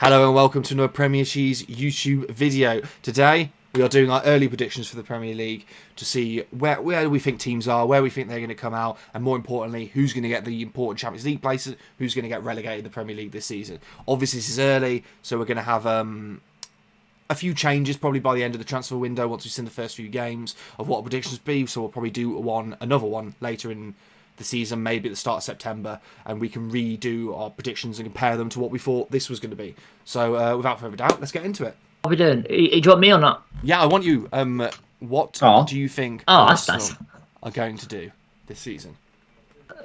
Hello and welcome to another Premier Cheese YouTube video. Today we are doing our early predictions for the Premier League to see where we think teams are, where we think they're going to come out, and more importantly, who's going to get the important Champions League places, who's going to get relegated in the Premier League this season. Obviously this is early, so we're going to have a few changes probably by the end of the transfer window once we've seen the first few games of what our predictions be, so we'll probably do another one later in the season, maybe at the start of September, and we can redo our predictions and compare them to what we thought this was going to be. So without further doubt, let's get into it. What are we doing? Do you want me or not? Yeah, I want you. What do you think that's Arsenal nice. are going to do this season?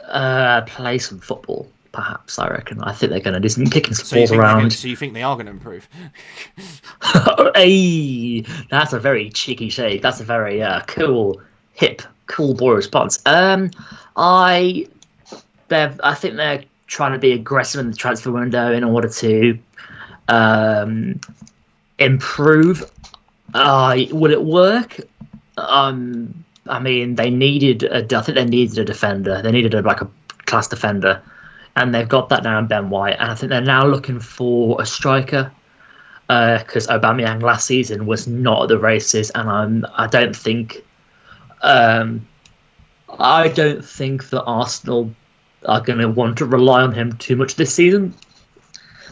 Play some football, perhaps, I reckon. I think they're going to do some kicking some So you balls think around. so you think they are going to improve? Hey, that's a very cheeky shake. That's a very cool boy response. I think they're trying to be aggressive in the transfer window in order to improve. Will it work? I mean, they needed I think they needed a defender. They needed a class defender, and they've got that now in Ben White. And I think they're now looking for a striker because Aubameyang last season was not at the races, and I don't think that Arsenal are going to want to rely on him too much this season.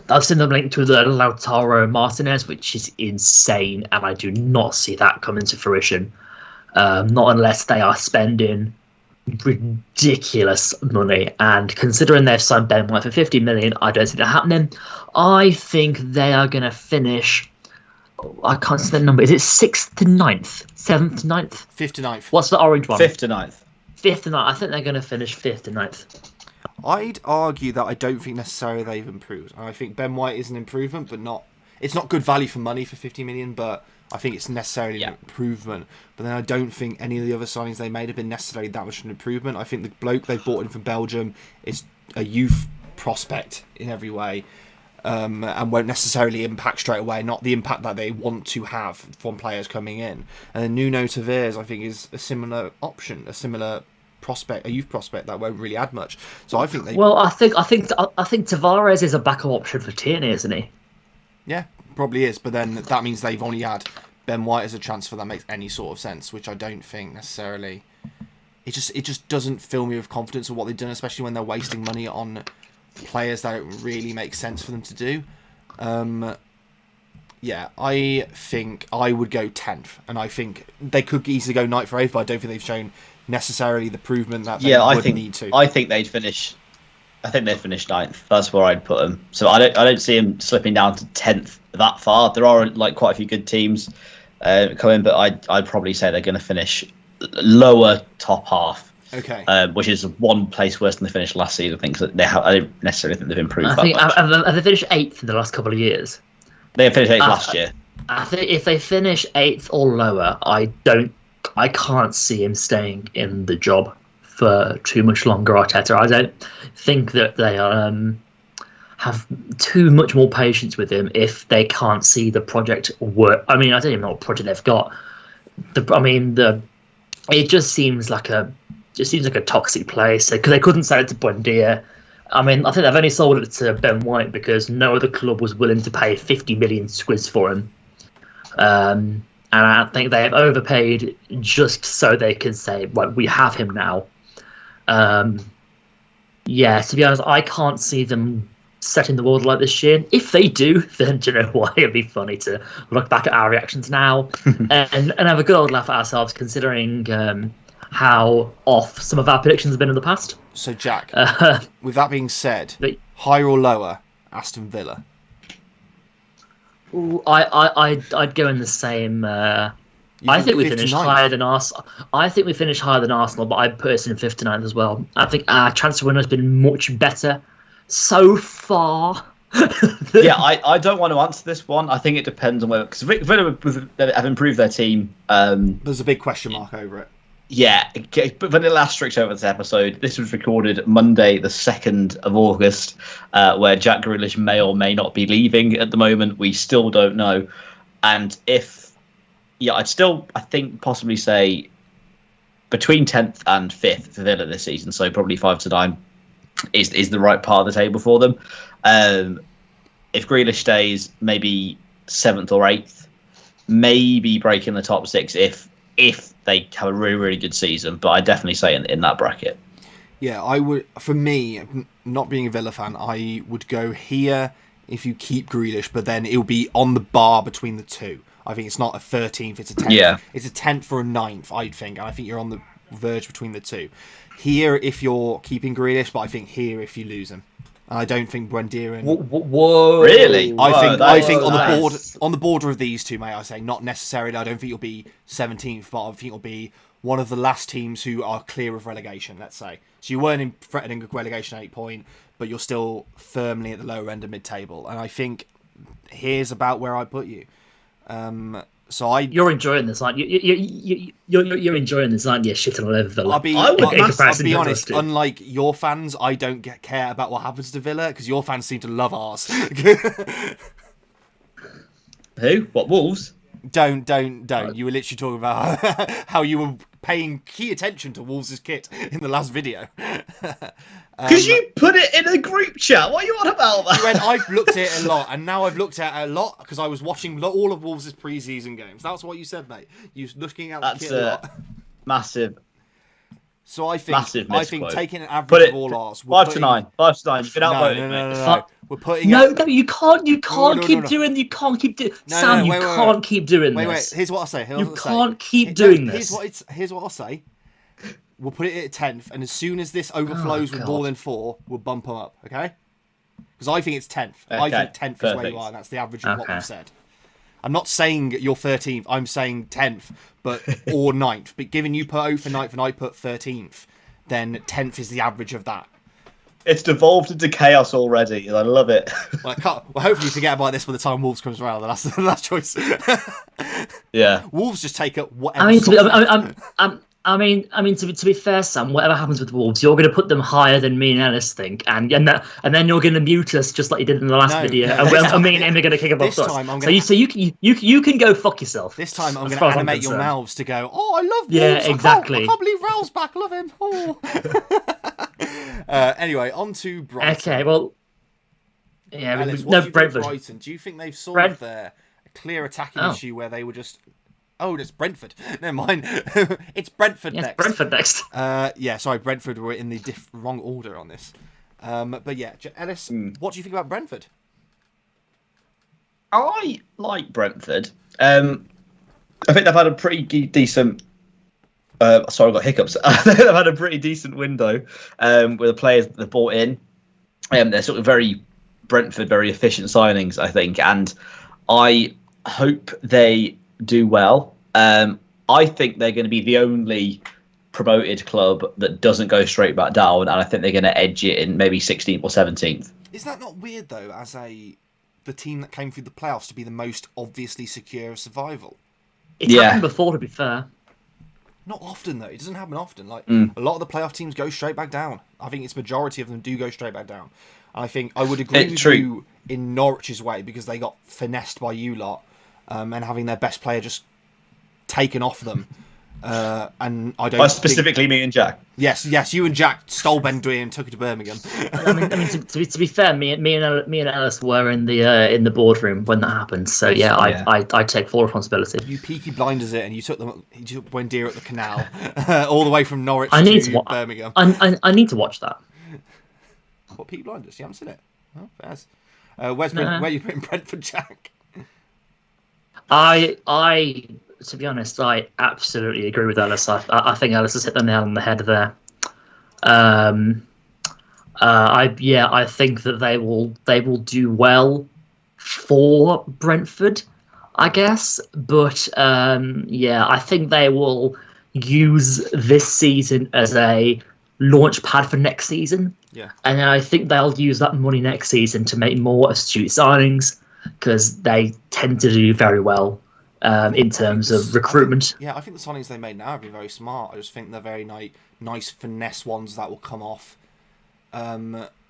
I've seen them linked to the Lautaro Martinez, which is insane, and I do not see that coming to fruition. Not unless they are spending ridiculous money. And considering they've signed Ben White for 50 million, I don't see that happening. I think they are going to finish. I can't see the number. Is it 6th to 9th? 7th to 9th? 5th to 9th. What's the orange one? 5th to 9th. 5th to 9th. I think they're going to finish 5th to 9th. I'd argue that I don't think necessarily they've improved. I think Ben White is an improvement, but it's not good value for money for 50 million, but I think it's necessarily an improvement. But then I don't think any of the other signings they made have been necessarily that much of an improvement. I think the bloke they brought in from Belgium is a youth prospect in every way, and won't necessarily impact straight away, not the impact that they want to have from players coming in. And then Nuno Tavares, I think, is a similar option, a similar prospect, a youth prospect that won't really add much. So I think they. Well, I think Tavares is a backup option for Tierney, isn't he? Yeah, probably is. But then that means they've only had Ben White as a transfer that makes any sort of sense, which I don't think necessarily. It just doesn't fill me with confidence of what they've done, especially when they're wasting money on players that don't really make sense for them to do. Yeah, I think I would go 10th, and I think they could easily go 9th or 8th, but I don't think they've shown necessarily the provement that they would need to. I think they'd finish 9th. That's where I'd put them. So I don't see them slipping down to 10th that far. There are quite a few good teams coming, but I'd probably say they're going to finish lower top half. Okay. Which is one place worse than they finished last season. I don't necessarily think they've improved that much. Have they finished 8th in the last couple of years? They finished 8th last year. I think if they finish 8th or lower, I can't see him staying in the job for too much longer, Arteta. I don't think that they have too much more patience with him if they can't see the project work. I mean, I don't even know what project they've got. It just seems like a toxic place because they couldn't sell it to Buendia. I mean, I think they've only sold it to Ben White because no other club was willing to pay 50 million squids for him. And I think they have overpaid just so they can say, right, we have him now. Yeah, to be honest, I can't see them setting the world like this year. If they do, then do you know what? It'd be funny to look back at our reactions now and have a good old laugh at ourselves, considering how off some of our predictions have been in the past. So, Jack, with that being said, higher or lower, Aston Villa? I'd go in the same. I think we finished higher than Arsenal. I think we finished higher than Arsenal, but I'd put us in 5th to 9th as well. I think our transfer window has been much better so far. Yeah, I don't want to answer this one. I think it depends on whether, because Villa have improved their team. There's a big question mark over it. Yeah, but vanilla asterisk over this episode. This was recorded Monday, the 2nd of August, where Jack Grealish may or may not be leaving at the moment. We still don't know. And I'd still, I think, possibly say between 10th and 5th for Villa this season. So probably 5 to 9 is the right part of the table for them. if Grealish stays, maybe 7th or 8th, maybe breaking the top 6 if they have a really, really good season. But I definitely say in that bracket. Yeah, I would. For me, not being a Villa fan, I would go here if you keep Grealish, but then it'll be on the bar between the two. I think it's not a 13th, it's a 10th. Yeah. It's a 10th or a 9th, I think, and I think you're on the verge between the two. Here, if you're keeping Grealish, but I think here if you lose him. And I don't think Buendia. Whoa! Really? I think on the Nice. on the border of these two, may I say, not necessarily. I don't think you'll be 17th, but I think you'll be one of the last teams who are clear of relegation. Let's say so you weren't in threatening relegation at 8 point, but you're still firmly at the lower end of mid-table. And I think here's about where I put you. You're enjoying this, aren't you? You're enjoying this, aren't you? Shitting all over Villa. I'll be honest. Unlike your fans, I don't care about what happens to Villa because your fans seem to love ours. Who? What, Wolves? Don't. You were literally talking about how you were paying key attention to Wolves' kit in the last video. Because you put it in a group chat. What are you on about that? I've looked at it a lot, and now I've looked at it a lot because I was watching all of Wolves' pre-season games. That's what you said, mate. You was looking at the kit a lot. Massive. So I think taking an average Put it of all ours, 5 to 9. 5 to 9. You've been outvoted, mate. No. We're putting no, you can't keep doing. You can't keep doing. Sam, you can't keep doing this. Wait. Here's what I'll say. You can't keep doing this. Here's what I'll say. We'll put it at 10th, and as soon as this overflows with more than 4, we'll bump them up. Okay? Because I think it's 10th. Okay, I think 10th is where you perfect. are, and that's the average of what we've said. I'm not saying you're 13th. I'm saying 10th, or 9th. But given you put 0 for 9th and I put 13th, then 10th is the average of that. It's devolved into chaos already, and I love it. Well, hopefully you forget about this by the time Wolves comes around. That's the last choice. Yeah. Wolves just take up whatever. I mean, to be fair, Sam, whatever happens with Wolves, you're going to put them higher than me and Ellis think, and then you're going to mute us just like you did in the last video, and me and him are going to kick above us. So you can go fuck yourself. This time I'm going to animate your mouths to go. Oh, I love Wolves. Yeah, exactly. I can't believe Raul's back. Love him. Oh. Anyway, on to Brighton. Okay, well, yeah, Ellis, Brentford. Brighton. Do you think they've solved their clear attacking issue where they were just? Oh, it's Brentford. Never mind. It's Brentford next. Brentford next. Sorry, Brentford were in the wrong order on this. But yeah, Ellis, what do you think about Brentford? I like Brentford. I think they've had a pretty decent. Sorry, I got hiccups. They've had a pretty decent window with the players that they've bought in. They're sort of very efficient signings, I think, and I hope they do well. I think they're going to be the only promoted club that doesn't go straight back down, and I think they're going to edge it in maybe 16th or 17th. Is that not weird though, as the team that came through the playoffs to be the most obviously secure of survival? It's happened before, to be fair. Not often though. It doesn't happen often. A lot of the playoff teams go straight back down. I think it's majority of them do go straight back down. And I think I would agree with you in Norwich's way because they got finessed by you lot, and having their best player just taken off them. And I don't. Specifically, me and Jack. Yes, you and Jack stole Ben Dwyer and took it to Birmingham. I mean, to be fair, me and Ellis were in the boardroom when that happened. So I take full responsibility. You Peaky Blinders it, and you took Buendia at the canal, all the way from Norwich to Birmingham. I need to watch that. What, Peaky Blinders? You haven't seen it? Oh, fairs. Where are you putting Brentford, Jack? To be honest, I absolutely agree with Ellis. I think Ellis has hit the nail on the head there. I think that they will do well for Brentford, I guess. But I think they will use this season as a launch pad for next season. Yeah. And I think they'll use that money next season to make more astute signings because they tend to do very well. In terms of recruitment. I think the signings they made now have been very smart. I just think they're very nice finesse ones that will come off.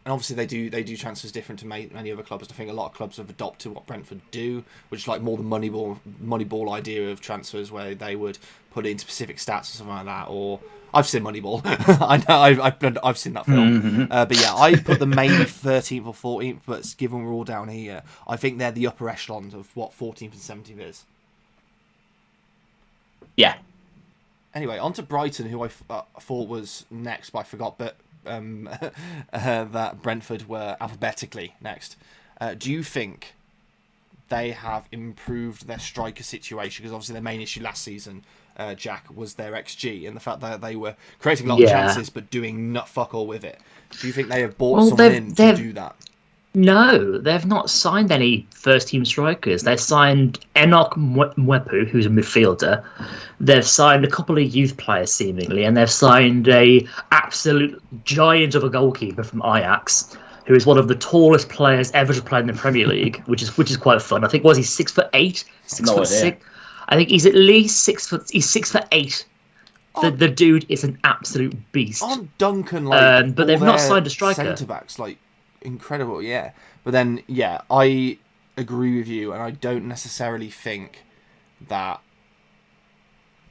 And obviously they do transfers different to many other clubs. I think a lot of clubs have adopted what Brentford do, which is like more the Moneyball idea of transfers, where they would put it into specific stats or something like that. Or I've seen Moneyball. I know I've seen that film. But yeah, I put them maybe 13th or 14th. But given we're all down here, I think they're the upper echelons of what 14th and 17th is. Yeah. Anyway, on to Brighton, who I thought was next, but I forgot. But that Brentford were alphabetically next. Do you think they have improved their striker situation? Because obviously their main issue last season, Jack, was their XG and the fact that they were creating a lot of chances but doing fuck all with it. Do you think they have bought someone in to do that? No, they've not signed any first-team strikers. They've signed Enoch Mwepu, who's a midfielder. They've signed a couple of youth players, seemingly, and they've signed a absolute giant of a goalkeeper from Ajax, who is one of the tallest players ever to play in the Premier League, which is quite fun. I think, was he 6'8", 6'6"? I think he's at least 6 foot. He's 6'8". The dude is an absolute beast. Aren't Duncan but they've not signed a striker. Centre backs incredible, yeah. But then, yeah, I agree with you, and I don't necessarily think that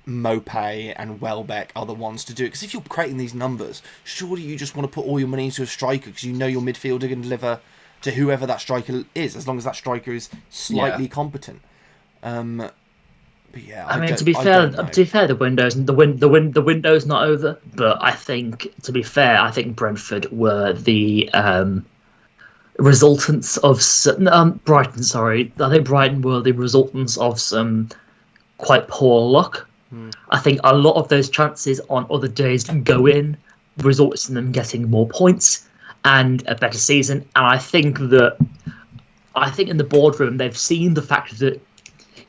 Mopé and Welbeck are the ones to do it. Because if you're creating these numbers, surely you just want to put all your money into a striker, because you know your midfielder can deliver to whoever that striker is, as long as that striker is slightly competent. But yeah, I mean, to be fair, the window's not over. But I think, to be fair, I think Brentford were the resultants of Brighton. Sorry, I think Brighton were the resultants of some quite poor luck. I think a lot of those chances on other days go in, results in them getting more points and a better season. And I think in the boardroom they've seen the fact that,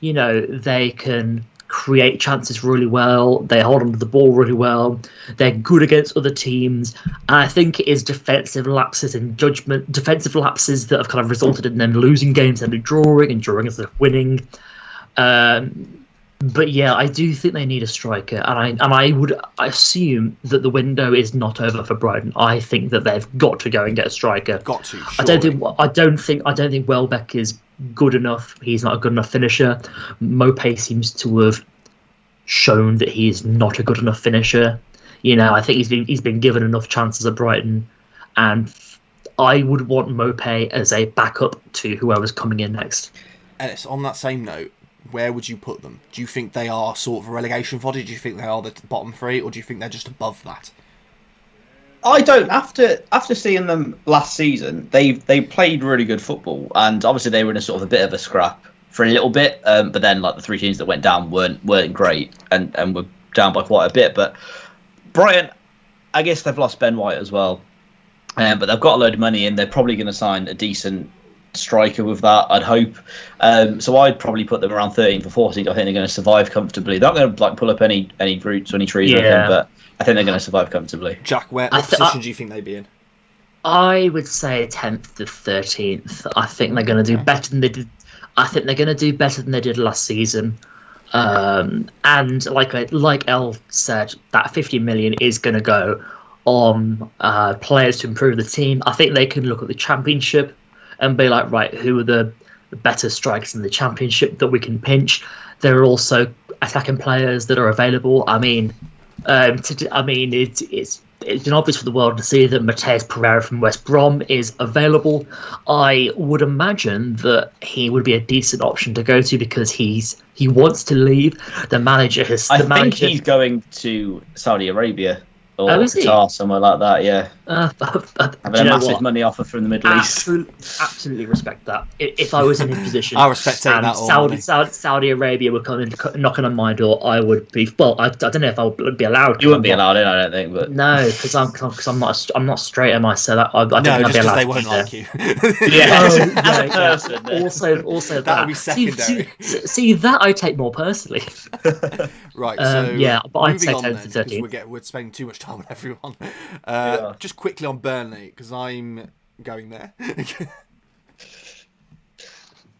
you know, they can create chances really well. They hold onto the ball really well. They're good against other teams. And I think it is defensive lapses in judgment, defensive lapses that have kind of resulted in them losing games and drawing instead of winning. But yeah, I do think they need a striker, and I would assume that the window is not over for Brighton. I think that they've got to go and get a striker. Got to. Surely. I don't think Welbeck is good enough. He's not a good enough finisher. Mopé seems to have shown that he's not a good enough finisher. You know, I think he's been given enough chances at Brighton, and I would want Mopé as a backup to whoever's coming in next. And it's on that same note. Where would you put them? Do you think they are sort of a relegation body? Do you think they are the bottom three, or do you think they're just above that? I don't. After seeing them last season, they played really good football, and obviously they were in a sort of a bit of a scrap for a little bit. But then, like, the three teams that went down weren't great, and were down by quite a bit. But Brighton, I guess they've lost Ben White as well, but they've got a load of money, and they're probably going to sign a decent striker with that, I'd hope. So I'd probably put them around 13th or 14th. I think they're going to survive comfortably. They're not going to pull up any roots or any trees, but I think they're going to survive comfortably. Jack, what position do you think they'd be in? I would say 10th to 13th. I think they're going to do better than they did. I think they're going to do better than they did last season. And like El said, that 50 million is going to go on players to improve the team. I think they can look at the Championship and be like, right, who are the better strikers in the Championship that we can pinch? There are also attacking players that are available. I mean, it's been obvious for the world to see that Mateus Pereira from West Brom is available. I would imagine that he would be a decent option to go to because he wants to leave. The manager has. I think he's going to Saudi Arabia. Or Qatar, somewhere like that, yeah. Having a massive money offer from the Middle East. Absolutely respect that. If I was in his position, I respect that. Saudi Arabia would come in knocking on my door, I would be. Well, I don't know if I would be allowed. You wouldn't be allowed in, I don't think. But no, because I'm not straight, am I? So that I don't think I'd be allowed. They won't like you. As a person. Also that would be secondary. See that I take more personally. Right. So yeah, but I'd say 10 to 13. We're spending too much time on everyone. Just quickly on Burnley, because I'm going there.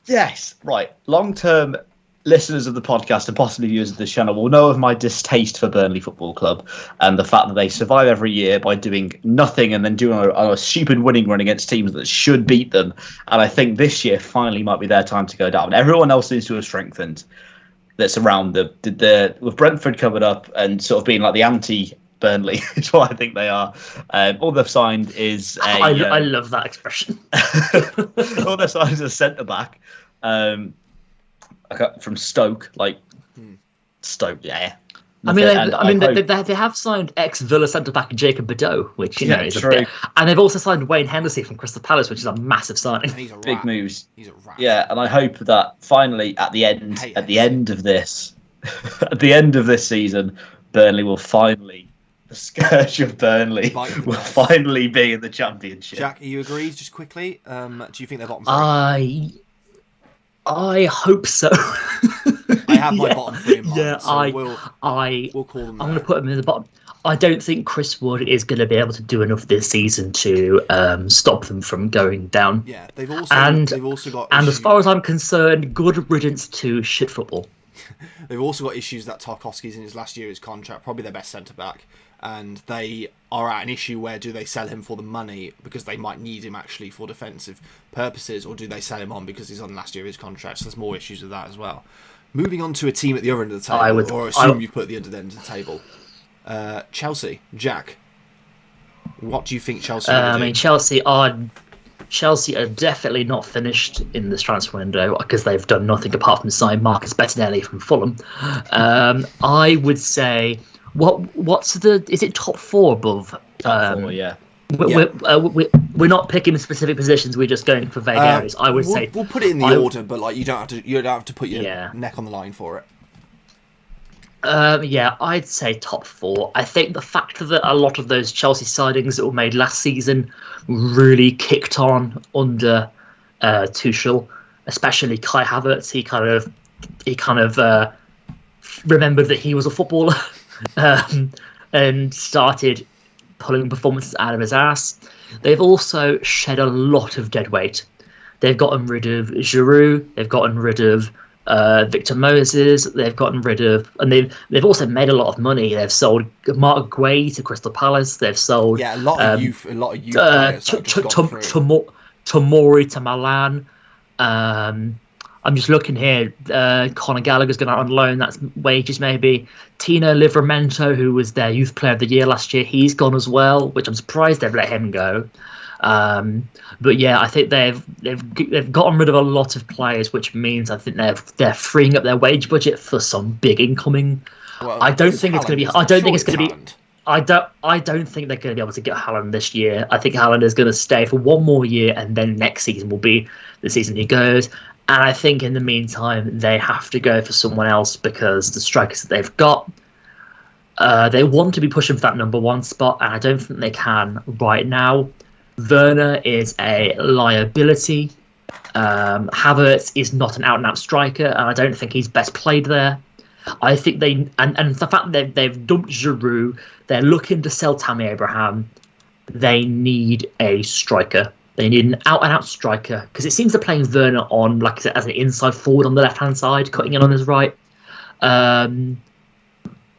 Yes, right. Long-term listeners of the podcast and possibly viewers of this channel will know of my distaste for Burnley Football Club and the fact that they survive every year by doing nothing and then doing a stupid winning run against teams that should beat them. And I think this year finally might be their time to go down. Everyone else seems to have strengthened that's around the with Brentford coming up and sort of being like the anti-Burnley is what I think they are. All they've signed is I love that expression. all they've signed is a centre-back. From Stoke, Stoke, yeah. They have signed ex-Villa centre-back Jacob Bideau, which is true. a bit, and they've also signed Wayne Hennessy from Crystal Palace, which is a massive signing. He's a Big rat. moves. He's a rat. Yeah, and I hope that finally at the end of this, at the end of this season, Burnley will finally, the scourge of Burnley will finally be in the Championship. Jack, are you agreed? Just quickly, do you think they're bottom three? I hope so. I have my bottom three in mind. Yeah, so we'll call them. I'm going to put them in the bottom. I don't think Chris Wood is going to be able to do enough this season to stop them from going down. Yeah, they've also got. And as far as I'm concerned, good riddance to shit football. They've also got issues that Tarkowski's in his last year of his contract, probably their best centre back, and they are at an issue where do they sell him for the money because they might need him actually for defensive purposes, or do they sell him on because he's on last year of his contract? So there's more issues with that as well. Moving on to a team at the other end of the table, or assume you've put at the other end of the table. Chelsea. Jack, what do you think Chelsea are going to do? Chelsea are definitely not finished in this transfer window because they've done nothing apart from sign Marcus Bettinelli from Fulham. I would say, is it top four above? Top four, yeah. We're not picking specific positions. We're just going for vague areas. I would say we'll put it in the order, but you don't have to put your neck on the line for it. I'd say top four. I think the fact that a lot of those Chelsea signings that were made last season really kicked on under Tuchel, especially Kai Havertz. He kind of remembered that he was a footballer and started pulling performances out of his ass. They've also shed a lot of dead weight. They've gotten rid of Giroud. They've gotten rid of Victor Moses. They've gotten rid of, and they've also made a lot of money. They've sold Mark Guay to Crystal Palace. They've sold a lot of youth players Tomori to Milan. I'm just looking here. Conor Gallagher's going out on loan. That's wages maybe. Tino Livramento, who was their youth player of the year last year, he's gone as well, which I'm surprised they've let him go. But yeah, I think they've gotten rid of a lot of players, which means I think they're freeing up their wage budget for some big incoming. Well, I don't think it's going to be. I don't think it's going to be. I don't think they're going to be able to get Haaland this year. I think Haaland is going to stay for one more year, and then next season will be the season he goes. And I think in the meantime, they have to go for someone else because the strikers that they've got, they want to be pushing for that number one spot, and I don't think they can right now. Werner is a liability. Havertz is not an out-and-out striker, and I don't think he's best played there. I think and the fact that they've dumped Giroud, they're looking to sell Tammy Abraham. They need a striker. They need an out-and-out striker because it seems they're playing Werner on, like I said, as an inside forward on the left-hand side, cutting in on his right,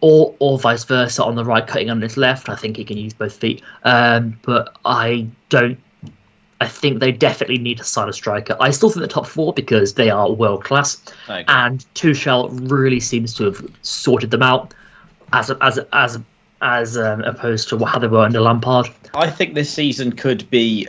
or vice versa on the right, cutting on his left. I think he can use both feet, but I think they definitely need to sign a striker. I still think the top four because they are world class, and Tuchel really seems to have sorted them out as opposed to how they were under Lampard. I think this season could be,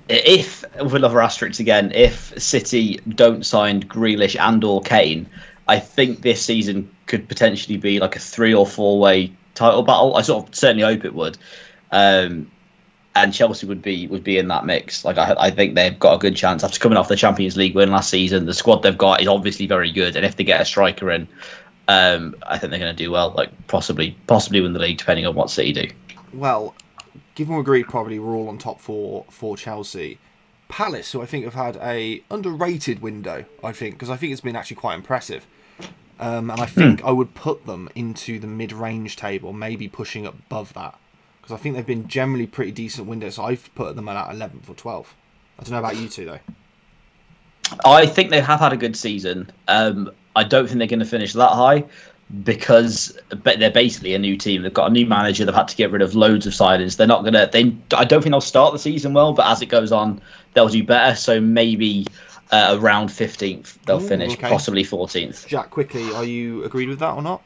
if with another asterisk again, if City don't sign Grealish and or Kane, I think this season could potentially be like a 3 or 4 way title battle. I certainly hope it would. And Chelsea would be in that mix. Like I think they've got a good chance after coming off the Champions League win last season. The squad they've got is obviously very good, and if they get a striker in, I think they're going to do well. Like possibly win the league, depending on what City do. Well, given we agreed probably we're all on top four for Chelsea. Palace, who I think have had a underrated window, I think, because I think it's been actually quite impressive. And I think I would put them into the mid-range table, maybe pushing above that. Because I think they've been generally pretty decent windows. So I've put them at 11th or 12th. I don't know about you two, though. I think they have had a good season. I don't think they're going to finish that high because they're basically a new team. They've got a new manager. They've had to get rid of loads of signings. They're not going to. I don't think they'll start the season well, but as it goes on, they'll do better. So maybe around 15th they'll finish, okay. Possibly 14th. Jack, quickly, are you agreed with that or not?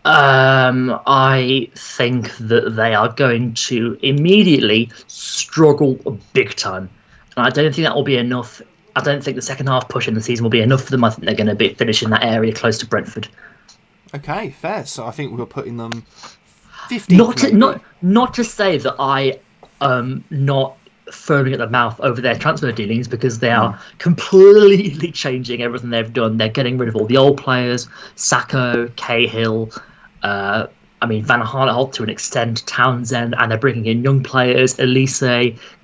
I think that they are going to immediately struggle big time. And I don't think that will be enough. I don't think the second half push in the season will be enough for them. I think they're going to be finishing that area close to Brentford. Okay, fair. So I think we're putting them 15th. Not to say that I am not foaming at the mouth over their transfer dealings, because they are completely changing everything they've done. They're getting rid of all the old players, Sacco, Cahill, Van Aanholt to an extent, Townsend, and they're bringing in young players, Elise,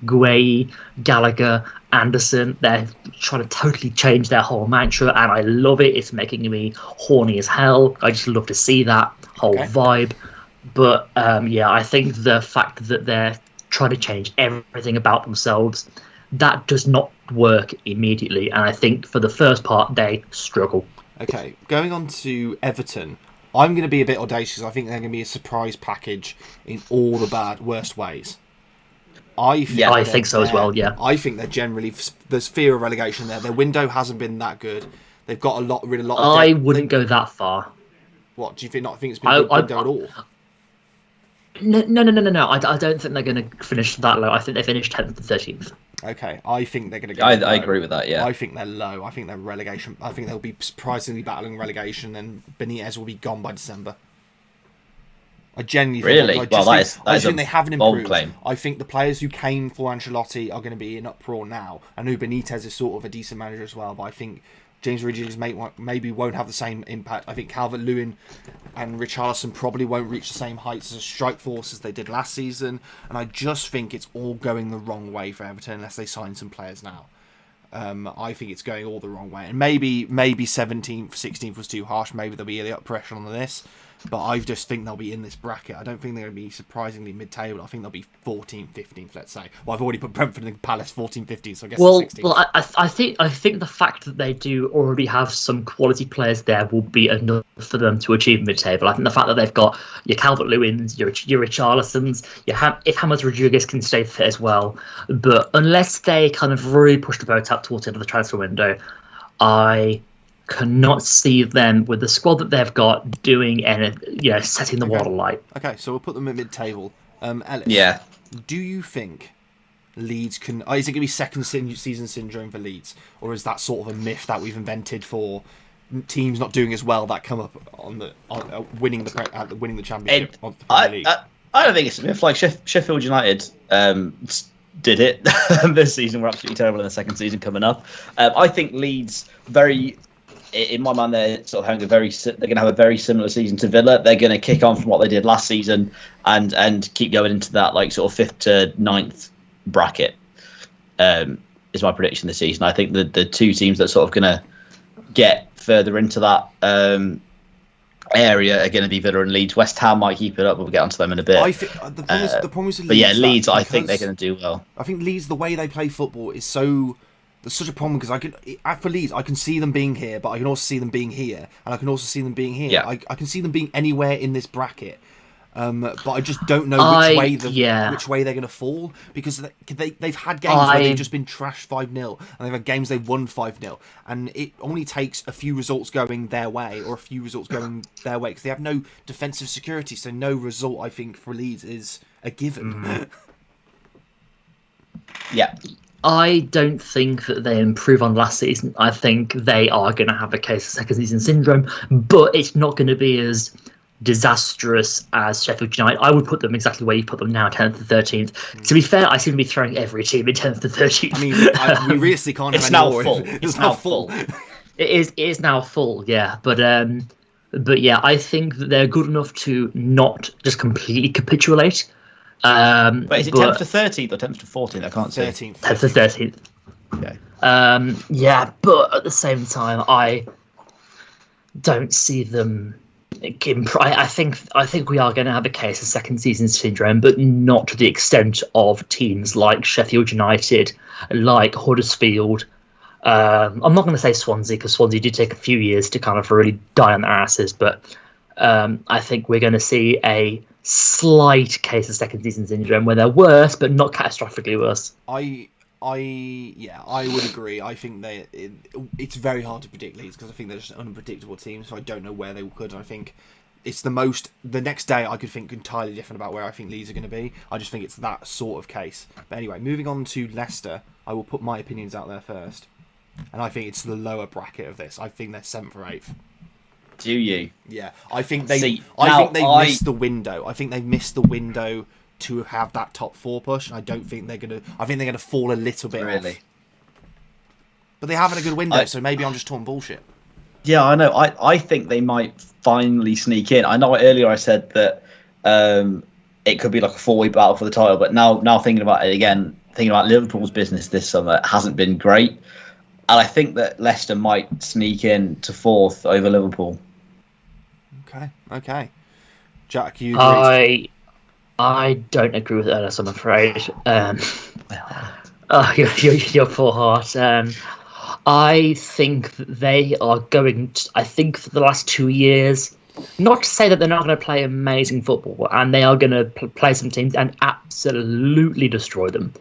Gueye, Gallagher, Anderson. They're trying to totally change their whole mantra, and I love it. It's making me horny as hell. I just love to see that whole vibe. But I think the fact that they're trying to change everything about themselves, that does not work immediately, and I think for the first part they struggle. Okay, going on to Everton, I'm going to be a bit audacious. I think they're going to be a surprise package in all the worst ways. I think so as well, yeah. I think they're generally, there's fear of relegation there. Their window hasn't been that good. They've got a lot of I wouldn't go that far. What, do you not think it's been a good window at all? No. I don't think they're going to finish that low. I think they finished 10th to 13th. Okay, I think they're going to go I low. agree with that, yeah. I think they're low. I think they're relegation. I think they'll be surprisingly battling relegation, and Benitez will be gone by December. I genuinely think I think they haven't improved. Claim. I think the players who came for Ancelotti are going to be in uproar now. I know Benitez is sort of a decent manager as well, but I think James Rodriguez maybe won't have the same impact. I think Calvert-Lewin and Richarlison probably won't reach the same heights as a strike force as they did last season, and I just think it's all going the wrong way for Everton unless they sign some players now. I think it's going all the wrong way, and maybe 17th, 16th was too harsh. Maybe there'll be the up pressure on this. But I just think they'll be in this bracket. I don't think they're going to be surprisingly mid-table. I think they'll be 14th, 15th, let's say. Well, I've already put Brentford and Palace 14th, 15th, so I guess 16th. Well, I think the fact that they do already have some quality players there will be enough for them to achieve mid-table. I think the fact that they've got your Calvert-Lewins, your Richarlisons, if James Rodriguez can stay fit as well. But unless they kind of really push the boat up towards the end of the transfer window, I cannot see them with the squad that they've got doing and setting the world alight. Okay, so we'll put them at mid-table. Ellis, do you think Leeds can? Is it going to be second season syndrome for Leeds, or is that sort of a myth that we've invented for teams not doing as well that come up on winning the championship? I don't think it's a myth. Like Sheffield United did it this season. We're absolutely terrible in the second season coming up. I think Leeds in my mind, they're sort of having they're going to have a very similar season to Villa. They're going to kick on from what they did last season and keep going into that like sort of 5th to 9th bracket. Is my prediction this season. I think the two teams that sort of going to get further into that area are going to be Villa and Leeds. West Ham might keep it up, but we'll get onto them in a bit. I think the problem is Leeds. But yeah, Leeds. I think they're going to do well. I think Leeds, the way they play football is so. There's such a problem because for Leeds, I can see them being here, but I can also see them being here, and I can also see them being here. Yeah. I can see them being anywhere in this bracket, but I just don't know which way they're going to fall, because they've had games where they've just been trashed 5-0, and they've had games they've won 5-0, and it only takes a few results going their way or a few results going their way, because they have no defensive security, so no result, I think, for Leeds is a given. Yeah. I don't think that they improve on last season. I think they are going to have a case of second season syndrome, but it's not going to be as disastrous as Sheffield United. I would put them exactly where you put them now, 10th to 13th. To be fair, I seem to be throwing every team in 10th to 13th. I mean, we realistically can't have any more. It's now full. It is now full, yeah. But yeah, I think that they're good enough to not just completely capitulate. But is it 10th to 13th or 10th to 14th? I can't say. 13th. 10th to 13th. Okay. Yeah, but at the same time, I don't see them. I think we are going to have a case of second season syndrome, but not to the extent of teams like Sheffield United, like Huddersfield, I'm not going to say Swansea, because Swansea did take a few years to kind of really die on their asses, but I think we're going to see a slight case of second season syndrome where they're worse, but not catastrophically worse. I would agree. I think it's very hard to predict Leeds because I think they're just an unpredictable team, so I don't know where they could. And I think it's the next day I could think entirely different about where I think Leeds are going to be. I just think it's that sort of case. But anyway, moving on to Leicester, I will put my opinions out there first. And I think it's the lower bracket of this. I think they're 7th or 8th. Do you? Yeah. I think they've missed the window. I think they've missed the window to have that top 4 push. I don't think they're going to... I think they're going to fall a little bit off. But they haven't a good window, so maybe I'm just talking bullshit. Yeah, I know. I think they might finally sneak in. I know earlier I said that it could be like a 4-week battle for the title, but now thinking about it again, thinking about Liverpool's business this summer, it hasn't been great. And I think that Leicester might sneak in to 4th over Liverpool. Okay. Jack, you agree? I don't agree with Ernest, I'm afraid. Your poor heart. I think that they are going to, I think for the last 2 years, not to say that they're not going to play amazing football, and they are going to play some teams and absolutely destroy them.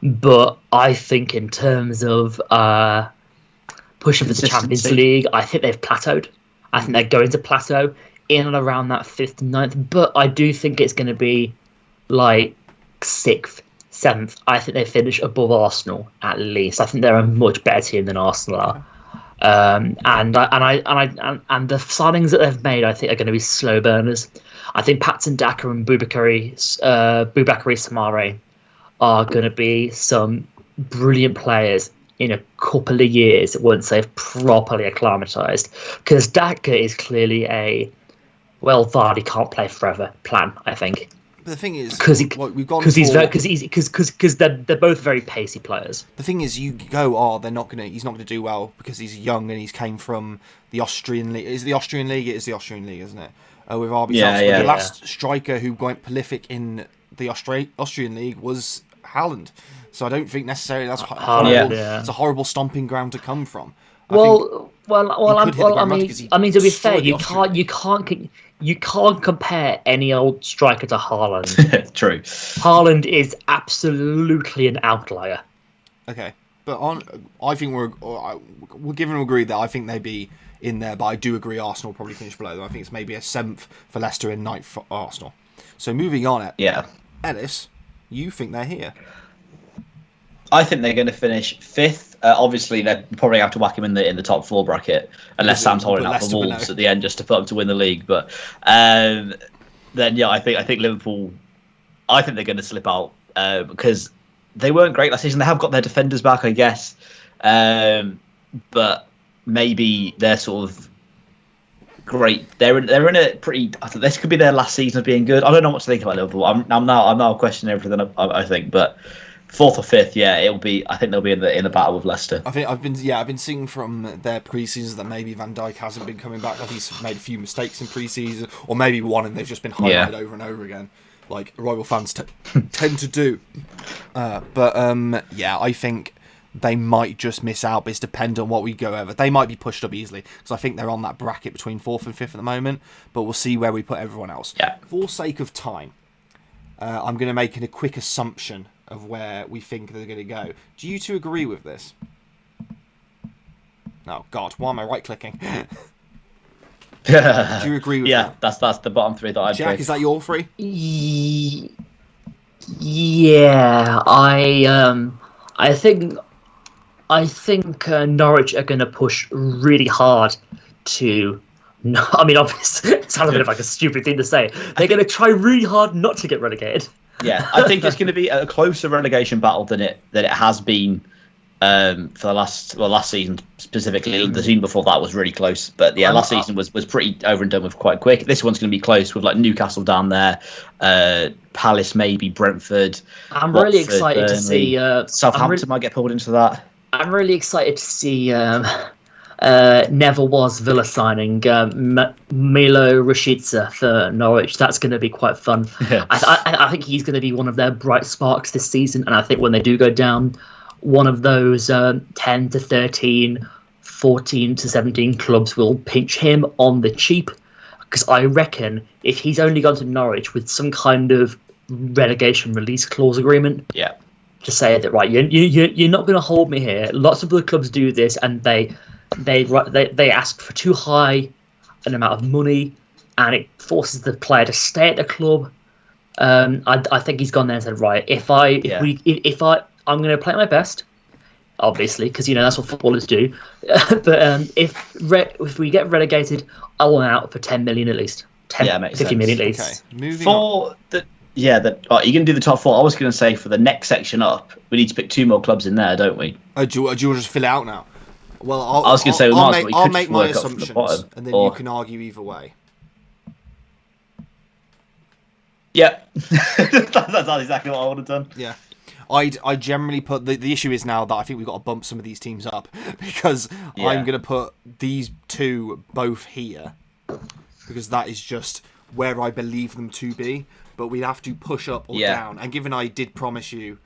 But I think in terms of pushing for the Champions League, I think they've plateaued. I think they're going to plateau in and around that 5th and 9th. But I do think it's going to be like 6th, 7th. I think they finish above Arsenal at least. I think they're a much better team than Arsenal are. And the signings that they've made, I think, are going to be slow burners. I think Patson Daka and Boubakary Samare are going to be some brilliant players in a couple of years once they've properly acclimatised. Because Daka is clearly Vardy can't play forever plan, I think. But the thing is, because they're both very pacey players. The thing is, you go, he's not gonna do well because he's young and he's came from the Austrian league. Is it the Austrian league? It is the Austrian league, isn't it? With RB Salzburg. The last striker who went prolific in the Austrian league was Haaland. So I don't think necessarily that's horrible. It's a horrible stomping ground to come from. I mean, to be fair, you can't compare any old striker to Haaland. True. Haaland is absolutely an outlier. Okay, but I think we're given and agreed that I think they'd be in there, but I do agree Arsenal probably finish below them. I think it's maybe a 7th for Leicester and 9th for Arsenal. So moving on, Ellis, you think they're here? I think they're going to finish 5th. Obviously, they probably have to whack him in the top 4 bracket, unless Sam's holding out for Wolves at the end just to put them to win the league. But then, I think Liverpool. I think they're going to slip out because they weren't great last season. They have got their defenders back, I guess, but maybe they're sort of great. They're in a pretty. This could be their last season of being good. I don't know what to think about Liverpool. I'm now questioning everything. I think, but 4th or 5th, it'll be. I think they'll be in the battle with Leicester. I think I've been seeing from their pre-seasons that maybe Van Dijk hasn't been coming back. I think he's made a few mistakes in pre-season, or maybe one, and they've just been highlighted over and over again, like rival fans tend to do. I think they might just miss out, but it's dependent on what we go over. They might be pushed up easily because I think they're on that bracket between 4th and 5th at the moment. But we'll see where we put everyone else. Yeah. For sake of time, I'm going to make a quick assumption of where we think they're going to go. Do you two agree with this? Oh, God, why am I right-clicking? Do you agree with that? That's the bottom 3 that I'd Jack, is that your 3? Yeah, I think Norwich are going to push really hard to... I mean, obviously, it sounds a bit like a stupid thing to say. They're going to try really hard not to get relegated. Yeah, I think it's going to be a closer relegation battle than it has been for the last season specifically. The season before that was really close, but last season was pretty over and done with quite quick. This one's going to be close with like Newcastle down there, Palace maybe, Brentford. I'm really excited to see Southampton might get pulled into that. I'm really excited to see Never Was Villa signing Milo Rashica for Norwich. That's going to be quite fun. Yeah. I think he's going to be one of their bright sparks this season, and I think when they do go down, one of those 10 to 13, 14 to 17 clubs will pinch him on the cheap. Because I reckon if he's only gone to Norwich with some kind of relegation release clause agreement, Yeah. to say that, right, you're not going to hold me here. Lots of other clubs do this, and they ask for too high an amount of money, and it forces the player to stay at the club. I think he's gone there and said, right, I'm going to play my best, obviously, because that's what footballers do. But if we get relegated, I want out for 10 million at least. 50 million at least. Okay, moving on. You're going to do the top 4. I was going to say for the next section up, we need to pick 2 more clubs in there, don't we? Do you want to just fill it out now? Well, I was going to say I'll make my assumptions, and then you can argue either way. Yeah, that's exactly what I would have done. Yeah. I generally put the issue is now that I think we've got to bump some of these teams up because I'm going to put these 2 both here because that is just where I believe them to be. But we'd have to push up or down. And given I did promise you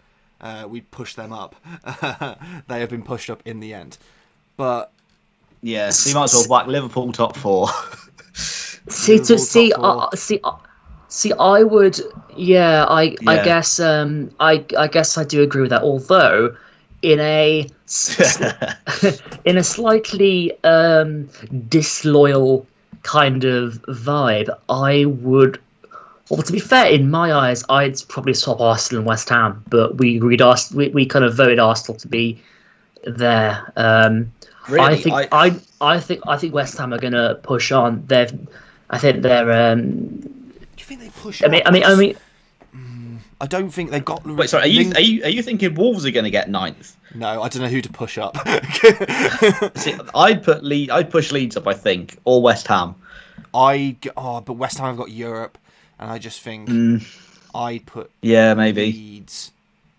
we'd push them up, they have been pushed up in the end. But yeah, so you might as well whack Liverpool top 4. I would. Yeah, I guess. I guess I do agree with that. Although, in a slightly disloyal kind of vibe, I would. Well, to be fair, in my eyes, I'd probably swap Arsenal and West Ham, but we kind of voted Arsenal to be there. Really? I think West Ham are going to push on. I think they're. Do you think they push? I mean, I don't think they got. Wait, sorry. Are you thinking Wolves are going to get 9th? No, I don't know who to push up. See, I'd push Leeds up, I think, or West Ham. But West Ham have got Europe, and I just think I'd put maybe Leeds.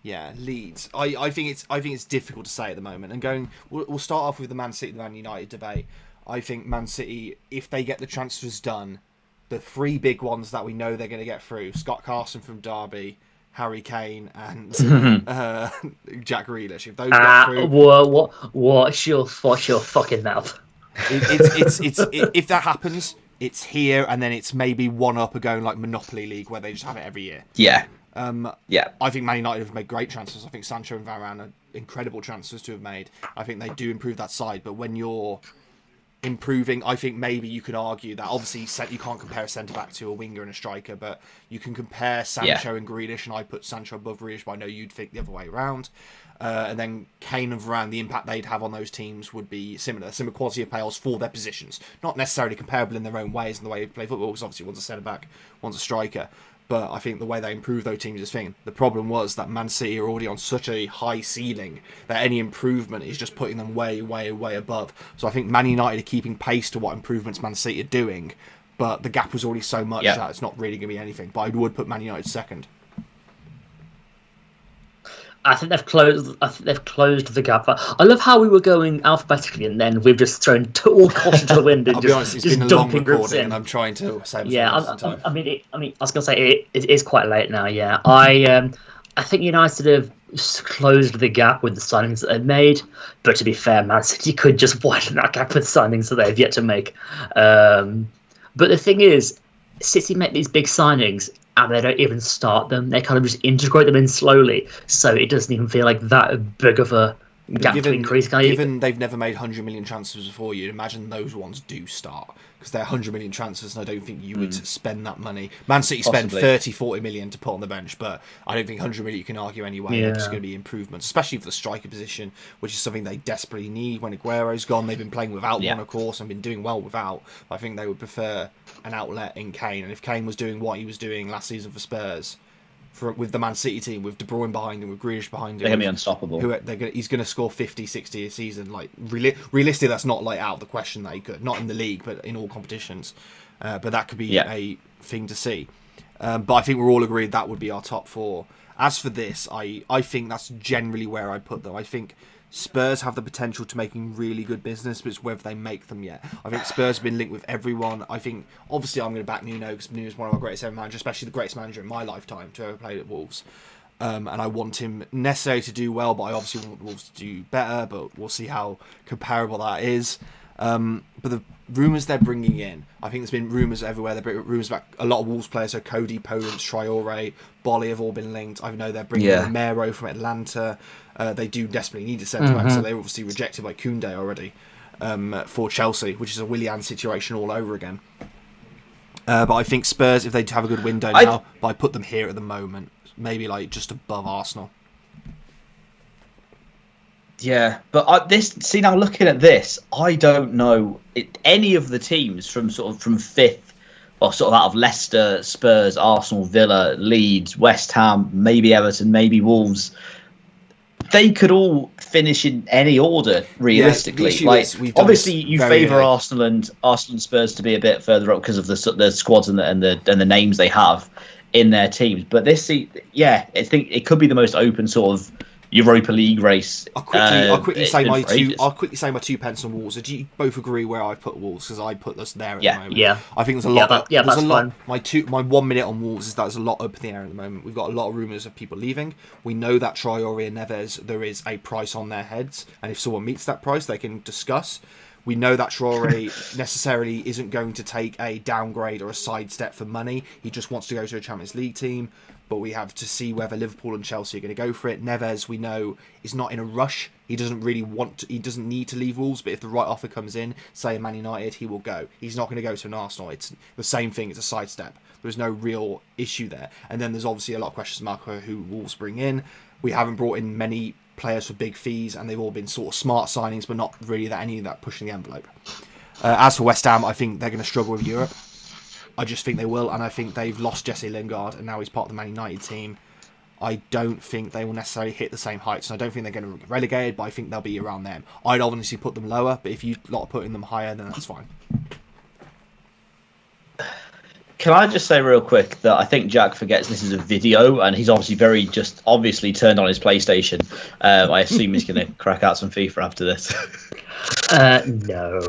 Yeah, Leeds. I think it's difficult to say at the moment. And we'll start off with the Man City, the Man United debate. I think Man City, if they get the transfers done, the 3 big ones that we know they're going to get through: Scott Carson from Derby, Harry Kane, and Jack Grealish. If those get through, what's your fucking mouth? If that happens, it's here, and then it's maybe one up going like Monopoly League where they just have it every year. Yeah. I think Man United have made great transfers. I think Sancho and Varane are incredible transfers to have made. I think they do improve that side, but when you're improving, I think maybe you could argue that obviously you can't compare a centre-back to a winger and a striker, but you can compare Sancho and Grealish, and I put Sancho above Grealish, but I know you'd think the other way around. And then Kane and Varane, the impact they'd have on those teams would be similar quality of players for their positions. Not necessarily comparable in their own ways and the way they play football, because obviously one's a centre-back, one's a striker. But I think the way they improve those teams is thing. The problem was that Man City are already on such a high ceiling that any improvement is just putting them way, way, way above. So I think Man United are keeping pace to what improvements Man City are doing, but the gap was already so much that it's not really going to be anything. But I would put Man United second. I think they've closed the gap. I love how we were going alphabetically, and then we've just thrown all caution to the wind and I'll be honest, it's been a long recording, and I'm trying to say. I mean, I was going to say it is quite late now. Yeah, I think United have closed the gap with the signings that they've made. But to be fair, Man City could just widen that gap with signings that they've yet to make. But the thing is, City make these big signings, and they don't even start them. They kind of just integrate them in slowly, so it doesn't even feel like that big of a gap to increase. Given they've never made 100 million transfers before, you'd imagine those ones do start, because they're 100 million transfers, and I don't think you would spend that money. Man City spend 30-40 million to put on the bench, but I don't think 100 million you can argue anyway. There's going to be improvements, especially for the striker position, which is something they desperately need. When Aguero's gone, they've been playing without one, of course, and been doing well without. I think they would prefer an outlet in Kane, and if Kane was doing what he was doing last season for Spurs, with the Man City team, with De Bruyne behind him, with Grealish behind him, they're going to be unstoppable. He's going to score 50, 60 a season. Like realistically, that's not like out of the question that he could. Not in the league, but in all competitions. But that could be a thing to see. But I think we're all agreed that would be our top 4. As for this, I think that's generally where I put them. I think Spurs have the potential to making really good business, but it's whether they make them yet. I think Spurs have been linked with everyone. I think, obviously, I'm going to back Nuno, because Nuno is one of our greatest ever managers, especially the greatest manager in my lifetime to ever played at Wolves. and I want him necessarily to do well, but I obviously want Wolves to do better, but we'll see how comparable that is. But the rumours they're bringing in, I think there's been rumours everywhere. There have been rumours about a lot of Wolves players, so Cody, Podence, Traore, Bolly have all been linked. I know they're bringing in Romero from Atlanta. They do desperately need a centre-back, so they were obviously rejected by Koundé already for Chelsea, which is a Willian situation all over again. But I think Spurs, if they have a good window now, but I put them here at the moment, maybe like just above Arsenal. Yeah, but now looking at this, I don't know any of the teams from fifth, or sort of out of Leicester, Spurs, Arsenal, Villa, Leeds, West Ham, maybe Everton, maybe Wolves. They could all finish in any order, realistically. Yeah, obviously, you favour Arsenal and Spurs to be a bit further up because of the squads and the names they have in their teams. But I think it could be the most open sort of Europa League race. I'll quickly say my 2 pence on Wolves. Do you both agree where I put Wolves? Because I put us there at the moment. Yeah. I think there's a lot. That's a lot. fine. My 1 minute on Wolves is that there's a lot up in the air at the moment. We've got a lot of rumours of people leaving. We know that Traore and Neves, there is a price on their heads, and if someone meets that price, they can discuss. We know that Traore necessarily isn't going to take a downgrade or a sidestep for money. He just wants to go to a Champions League team. But we have to see whether Liverpool and Chelsea are going to go for it. Neves, we know, is not in a rush. He doesn't really he doesn't need to leave Wolves, but if the right offer comes in, say Man United, he will go. He's not going to go to an Arsenal. It's the same thing. It's a sidestep. There's no real issue there. And then there's obviously a lot of questions mark who Wolves bring in. We haven't brought in many players for big fees, and they've all been sort of smart signings, but not really any of that pushing the envelope. As for West Ham, I think they're going to struggle with Europe. I just think they will, and I think they've lost Jesse Lingard, and now he's part of the Man United team. I don't think they will necessarily hit the same heights, and I don't think they're going to get relegated, but I think they'll be around them. I'd obviously put them lower, but if you lot are putting them higher, then that's fine. Can I just say real quick that I think Jack forgets this is a video, and he's obviously turned on his PlayStation. I assume he's going to crack out some FIFA after this. No.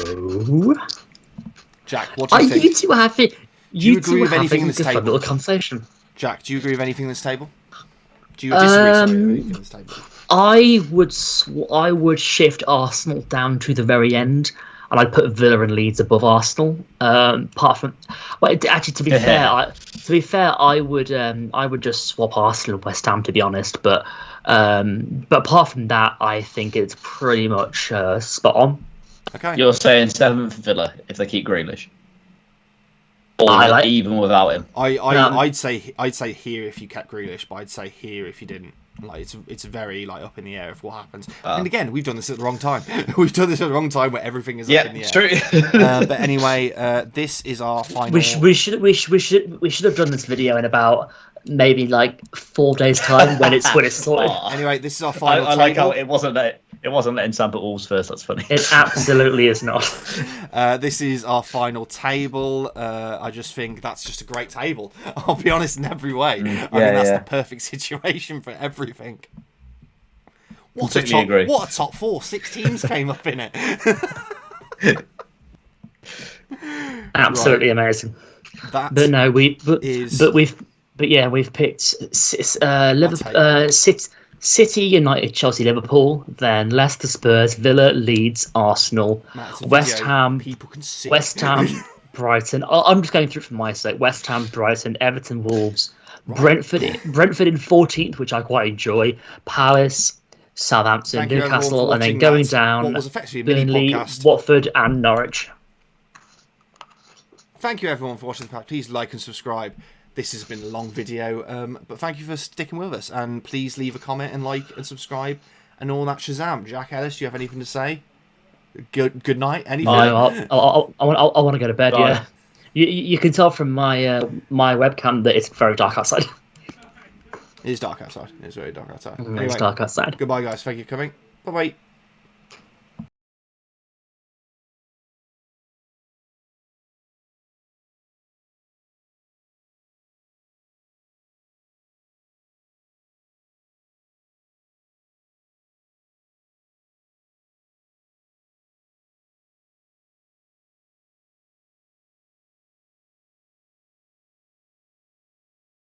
Jack, what do you think? You two have it. Do you agree with anything in this table? Little conversation. Jack, do you agree with anything in this table? Do you disagree with anything in this table? I would shift Arsenal down to the very end, and I'd put Villa and Leeds above Arsenal. Apart from, actually, to be fair, I would just swap Arsenal and West Ham, to be honest. But apart from that, I think it's pretty much spot on. Okay. You're saying 7th Villa if they keep Grealish, or even without him. I'd say here if you kept Grealish, but I'd say here if you didn't. Like it's very up in the air of what happens. And again, we've done this at the wrong time. We've done this at the wrong time where everything is up in the air. True. But anyway, this is our final. We should have done this video in about maybe 4 days time when it's sorted. Anyway, this is our final. I like how it wasn't letting Sam put Wolves first. That's funny. It absolutely is not. This is our final table. I just think that's just a great table. I'll be honest in every way. I think that's the perfect situation for everything. What a top 4! 6 teams came up in it. Absolutely amazing. We've picked Liverpool, City, United, Chelsea, Liverpool, then Leicester, Spurs, Villa, Leeds, Arsenal, West Ham, Brighton. I'm just going through from my side. West Ham, Brighton, Everton, Wolves, Brentford in 14th, which I quite enjoy. Palace, Southampton, Newcastle, and then going down, Burnley, Watford, and Norwich. Thank you everyone for watching the podcast. Please like and subscribe. This has been a long video, but thank you for sticking with us. And please leave a comment and like and subscribe and all that Shazam. Jack Ellis, do you have anything to say? Good night. Anything? I want to go to bed. Bye. Yeah, you can tell from my my webcam that it's very dark outside. It is dark outside. It's very dark outside. Anyway, it's dark outside. Goodbye, guys. Thank you for coming. Bye bye.